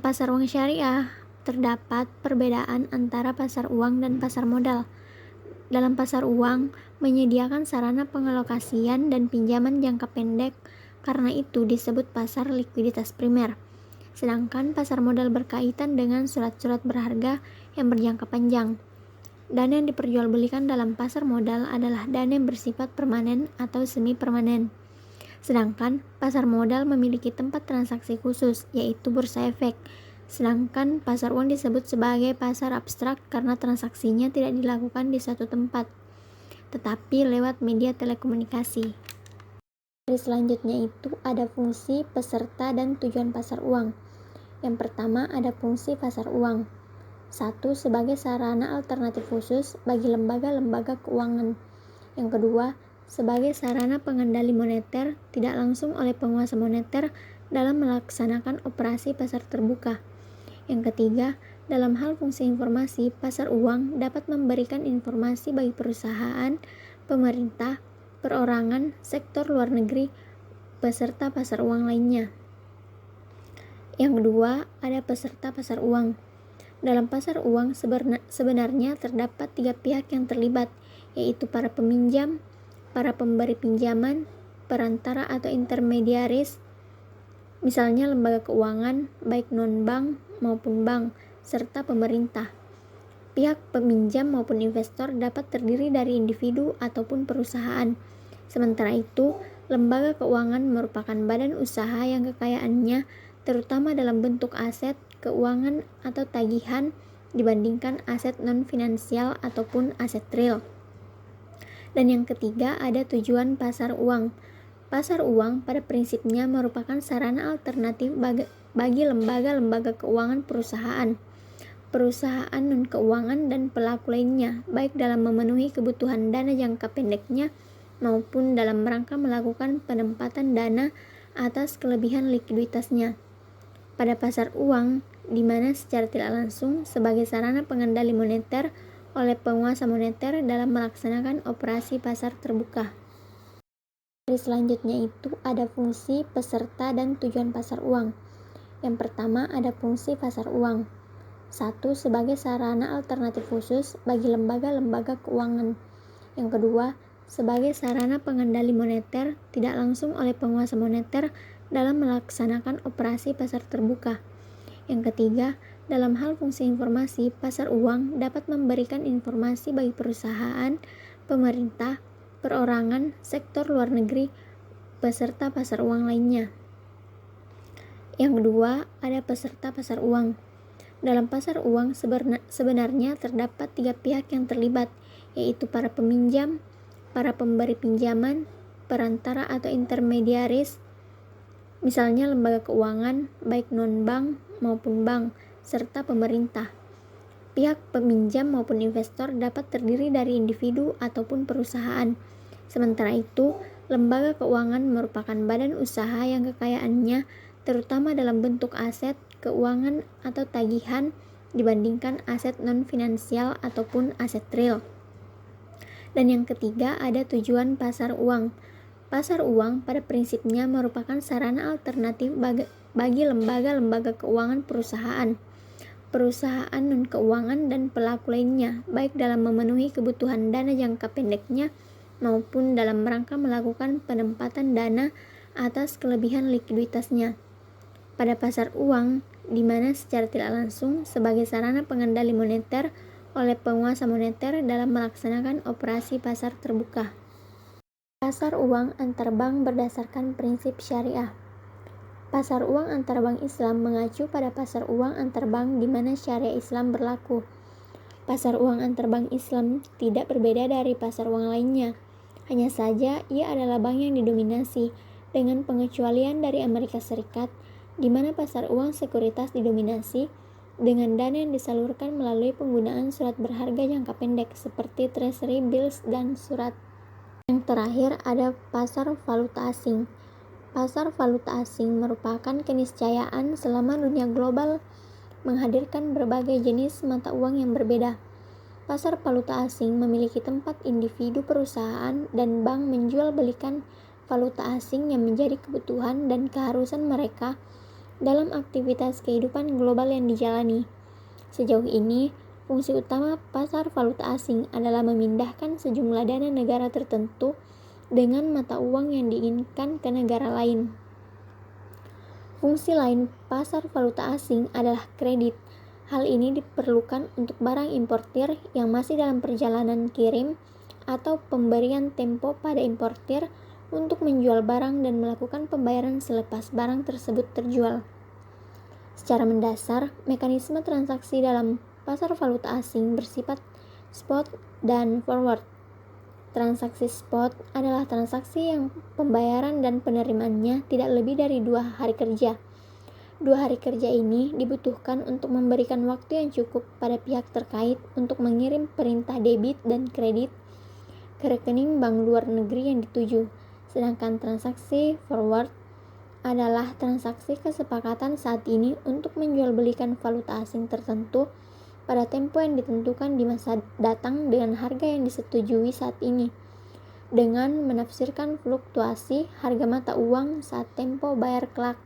pasar uang syariah, terdapat perbedaan antara pasar uang dan pasar modal. Dalam pasar uang, menyediakan sarana pengalokasian dan pinjaman jangka pendek, karena itu disebut pasar likuiditas primer. Sedangkan pasar modal berkaitan dengan surat-surat berharga yang berjangka panjang. Dana yang diperjualbelikan dalam pasar modal adalah dana yang bersifat permanen atau semi permanen. Sedangkan pasar modal memiliki tempat transaksi khusus, yaitu bursa efek. Sedangkan pasar uang disebut sebagai pasar abstrak karena transaksinya tidak dilakukan di satu tempat, tetapi lewat media telekomunikasi. Dari selanjutnya itu ada fungsi, peserta, dan tujuan pasar uang. Yang pertama ada fungsi pasar uang. 1. Sebagai sarana alternatif khusus bagi lembaga-lembaga keuangan. Yang kedua, sebagai sarana pengendali moneter tidak langsung oleh penguasa moneter dalam melaksanakan operasi pasar terbuka. Yang ketiga, dalam hal fungsi informasi, pasar uang dapat memberikan informasi bagi perusahaan, pemerintah, perorangan, sektor luar negeri, peserta pasar uang lainnya. Yang kedua, ada peserta pasar uang. Dalam pasar uang sebenarnya terdapat 3 pihak yang terlibat, yaitu para peminjam, para pemberi pinjaman, perantara atau intermediaris, misalnya lembaga keuangan, baik non-bank maupun bank, serta pemerintah. Pihak peminjam maupun investor dapat terdiri dari individu ataupun perusahaan. Sementara itu, lembaga keuangan merupakan badan usaha yang kekayaannya terutama dalam bentuk aset, keuangan atau tagihan dibandingkan aset non-finansial ataupun aset real. Dan yang ketiga ada tujuan pasar uang. Pasar uang pada prinsipnya merupakan sarana alternatif bagi lembaga-lembaga keuangan perusahaan non-keuangan dan pelaku lainnya, baik dalam memenuhi kebutuhan dana jangka pendeknya maupun dalam rangka melakukan penempatan dana atas kelebihan likuiditasnya. Pada pasar uang, di mana secara tidak langsung sebagai sarana pengendali moneter oleh penguasa moneter dalam melaksanakan operasi pasar terbuka. Dari selanjutnya itu ada fungsi, peserta, dan tujuan pasar uang. Yang pertama ada fungsi pasar uang. 1. Sebagai sarana alternatif khusus bagi lembaga-lembaga keuangan. Yang kedua, sebagai sarana pengendali moneter tidak langsung oleh penguasa moneter dalam melaksanakan operasi pasar terbuka. Yang ketiga, dalam hal fungsi informasi, pasar uang dapat memberikan informasi bagi perusahaan, pemerintah, perorangan, sektor luar negeri, peserta pasar uang lainnya. Yang kedua, ada peserta pasar uang. Dalam pasar uang sebenarnya terdapat 3 pihak yang terlibat, yaitu para peminjam, para pemberi pinjaman, perantara atau intermediaris, misalnya lembaga keuangan, baik non-bank maupun bank, serta pemerintah. Pihak peminjam maupun investor dapat terdiri dari individu ataupun perusahaan. Sementara itu, lembaga keuangan merupakan badan usaha yang kekayaannya terutama dalam bentuk aset, keuangan atau tagihan dibandingkan aset non-finansial ataupun aset real. Dan yang ketiga ada tujuan pasar uang. Pasar uang pada prinsipnya merupakan sarana alternatif bagi lembaga-lembaga keuangan perusahaan non-keuangan dan pelaku lainnya, baik dalam memenuhi kebutuhan dana jangka pendeknya maupun dalam rangka melakukan penempatan dana atas kelebihan likuiditasnya. Pada pasar uang, di mana secara tidak langsung sebagai sarana pengendali moneter oleh penguasa moneter dalam melaksanakan operasi pasar terbuka. Pasar uang antar bank berdasarkan prinsip syariah. Pasar uang antar bank Islam mengacu pada pasar uang antar bank di mana syariah Islam berlaku. Pasar uang antar bank Islam tidak berbeda dari pasar uang lainnya. Hanya saja ia adalah bank yang didominasi, dengan pengecualian dari Amerika Serikat, di mana pasar uang sekuritas didominasi dengan dana yang disalurkan melalui penggunaan surat berharga jangka pendek seperti treasury bills dan surat. Yang terakhir ada pasar valuta asing. Pasar valuta asing merupakan keniscayaan selama dunia global menghadirkan berbagai jenis mata uang yang berbeda. Pasar valuta asing memiliki tempat individu, perusahaan, dan bank menjual belikan valuta asing yang menjadi kebutuhan dan keharusan mereka dalam aktivitas kehidupan global yang dijalani. Sejauh ini, fungsi utama pasar valuta asing adalah memindahkan sejumlah dana negara tertentu dengan mata uang yang diinginkan ke negara lain. Fungsi lain pasar valuta asing adalah kredit. Hal ini diperlukan untuk barang importir yang masih dalam perjalanan kirim atau pemberian tempo pada importir untuk menjual barang dan melakukan pembayaran selepas barang tersebut terjual. Secara mendasar, mekanisme transaksi dalam pasar valuta asing bersifat spot dan forward. Transaksi spot adalah transaksi yang pembayaran dan penerimaannya tidak lebih dari 2 hari kerja. 2 hari kerja ini dibutuhkan untuk memberikan waktu yang cukup pada pihak terkait untuk mengirim perintah debit dan kredit ke rekening bank luar negeri yang dituju. Sedangkan transaksi forward adalah transaksi kesepakatan saat ini untuk menjual belikan valuta asing tertentu pada tempo yang ditentukan di masa datang dengan harga yang disetujui saat ini, dengan menafsirkan fluktuasi harga mata uang saat tempo bayar kelak.